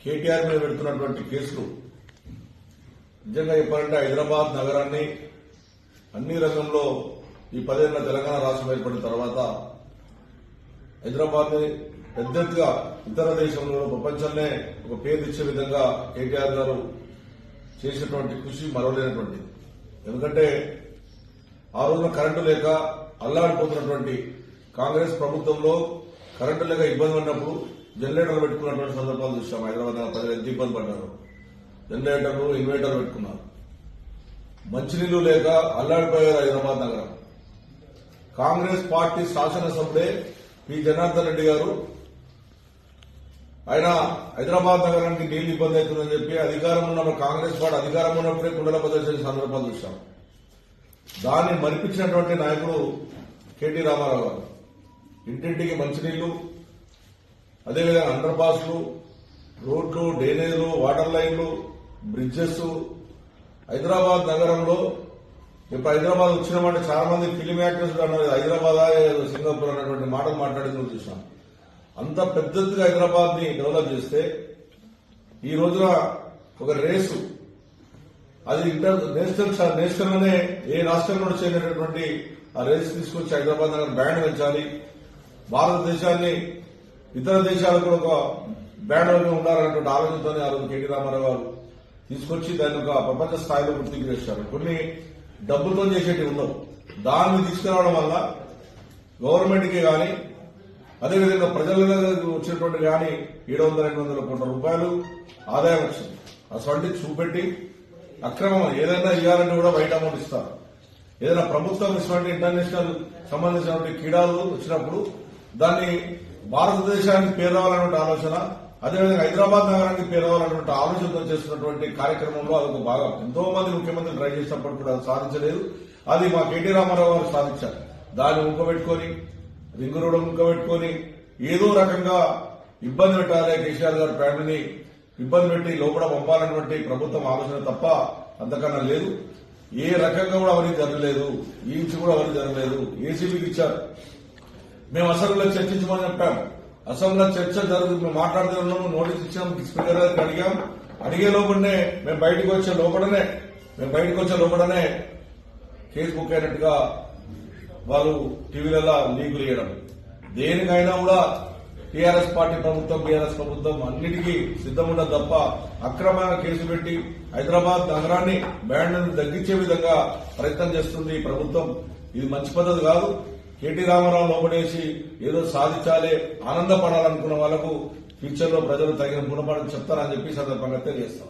కేటీఆర్ మీద పెడుతున్నటువంటి కేసులు నిజంగా చెప్పాలంటే హైదరాబాద్ నగరాన్ని అన్ని రంగంలో ఈ 10 ఏళ్ల తెలంగాణ రాష్ట్రం ఏర్పడిన తర్వాత హైదరాబాద్ ని పెద్ద ఎత్తుగా ఇతర దేశంలో ప్రపంచంలో ఒక పేరు ఇచ్చే విధంగా కేటీఆర్ గారు చేసినటువంటి కృషి మరవలేనటువంటి. ఎందుకంటే ఆ రోజున కరెంటు లేక అల్లాడిపోతున్నటువంటి కాంగ్రెస్ ప్రభుత్వంలో కరెంటు లేక ఇబ్బంది పడినప్పుడు జనరేటర్లు పెట్టుకున్నటువంటి సందర్భాలు చూసాం. హైదరాబాద్ ప్రజలు ఎంత ఇబ్బంది పడ్డారు. జనరేటర్లు ఇన్వర్టర్లు పెట్టుకున్నారు. మంచినీళ్లు లేక అల్లాడిపోయారు హైదరాబాద్ నగరం. కాంగ్రెస్ పార్టీ శాసనసభ్యుడే పి జనార్దన్ రెడ్డి గారు ఆయన హైదరాబాద్ నగరానికి నీళ్లు ఇబ్బంది అవుతుందని చెప్పి అధికారం ఉన్నప్పుడు కాంగ్రెస్ పార్టీ అధికారం ఉన్నప్పుడే కుండల ప్రదర్శన సందర్భాలు చూశాం. దాన్ని మరిపించినటువంటి నాయకుడు కేటీ రామారావు గారు. ఇంటింటికి మంచినీళ్లు, అదేవిధంగా అండర్ పాస్లు, రోడ్లు, డ్రైనేజీలు, వాటర్ లైన్లు, బ్రిడ్జెస్. హైదరాబాద్ నగరంలో ఇప్పుడు హైదరాబాద్ వచ్చినామంటే చాలా మంది ఫిలిం యాక్టర్స్ అన్నారు హైదరాబాద్ సింగపూర్ అన్నటువంటి మాటలు మాట్లాడింది చూసాం. అంత పెద్దగా హైదరాబాద్ ని డెవలప్ చేస్తే ఈ రోజున ఒక రేసు అది నేషనల్ లోనే ఏ రాష్ట్రంలో చేయనటువంటి ఆ రేసు తీసుకొచ్చి హైదరాబాద్ నగరం బ్యాండ్ పెంచాలి, భారతదేశాన్ని ఇతర దేశాలకు ఒక బ్యాండ్ ఉండాలన్నటువంటి ఆలోచనతోనే ఆ రోజు కేటీ రామారావు గారు తీసుకొచ్చి దాన్ని ఒక ప్రపంచ స్థాయిలో గుర్తింపు చేశారు. కొన్ని డబ్బులతో చేసేటివి ఉండవు. దాన్ని తీసుకురావడం వల్ల గవర్నమెంట్ కి గాని అదేవిధంగా ప్రజలకు వచ్చినటువంటి గాని 700-800 కోట్ల రూపాయలు ఆదాయం వచ్చింది. అసలు చూపెట్టి అక్రమం ఏదైనా ఇవ్వాలంటే కూడా బయట అమౌంట్ ఇస్తారు. ఏదైనా ప్రభుత్వం ఇటువంటి ఇంటర్నేషనల్ సంబంధించినటువంటి క్రీడలు వచ్చినప్పుడు దాన్ని భారతదేశానికి పేరు రావాలన్నటువంటి ఆలోచన, అదేవిధంగా హైదరాబాద్ నగరానికి పేరు రావాలన్నటువంటి ఆలోచనతో చేస్తున్నటువంటి కార్యక్రమంలో అదొక భాగం. ఎంతో మంది ముఖ్యమంత్రులు ట్రై చేసినప్పుడు కూడా అది సాధించలేదు. అది మా కేటీ రామారావు గారు సాధించారు. దాన్ని ముక్కబెట్టుకొని రింగు రోడ్డు ముక్కబెట్టుకొని ఏదో రకంగా ఇబ్బంది పెట్టాలి, కేసీఆర్ గారి ఫ్యామిలీని ఇబ్బంది పెట్టి లోపల పంపాలన్నటువంటి ప్రభుత్వం ఆలోచన తప్ప అంతకన్నా లేదు. ఏ రకంగా కూడా అవన్నీ జరగలేదు. ఈ నుంచి కూడా అవన్నీ జరగలేదు. ఏసీబీకి ఇచ్చారు. మేము అసెంబ్లీలో చర్చించమని చెప్పాము. అసెంబ్లీలో చర్చ జరుగుతుంది. మేము మాట్లాడుతూ ఉన్నాము. నోటీస్ ఇచ్చాం. స్పీకర్ గారికి అడిగాం. అడిగే లోపలనే మేము బయటకు వచ్చే లోపలనే కేసు బుక్ అయినట్టుగా వాళ్ళు టీవీలలో లీకులు చేయడం. దేనికైనా కూడా టీఆర్ఎస్ పార్టీ ప్రభుత్వం, బీఆర్ఎస్ ప్రభుత్వం అన్నిటికీ సిద్దముండదు తప్ప అక్రమంగా కేసు పెట్టి హైదరాబాద్ నగరాన్ని బ్యాండ్ తగ్గించే విధంగా ప్రయత్నం చేస్తుంది ఈ ప్రభుత్వం. ఇది మంచి పద్ధతి కాదు. కేటీ రామారావు లోపడేసి ఏదో సాధించాలి, ఆనందపడాలనుకున్న వాళ్లకు ఫ్యూచర్ లో ప్రజలు తగిన గుణపాఠం చెప్తారని చెప్పి సందర్భంగా తెలియజేస్తాం.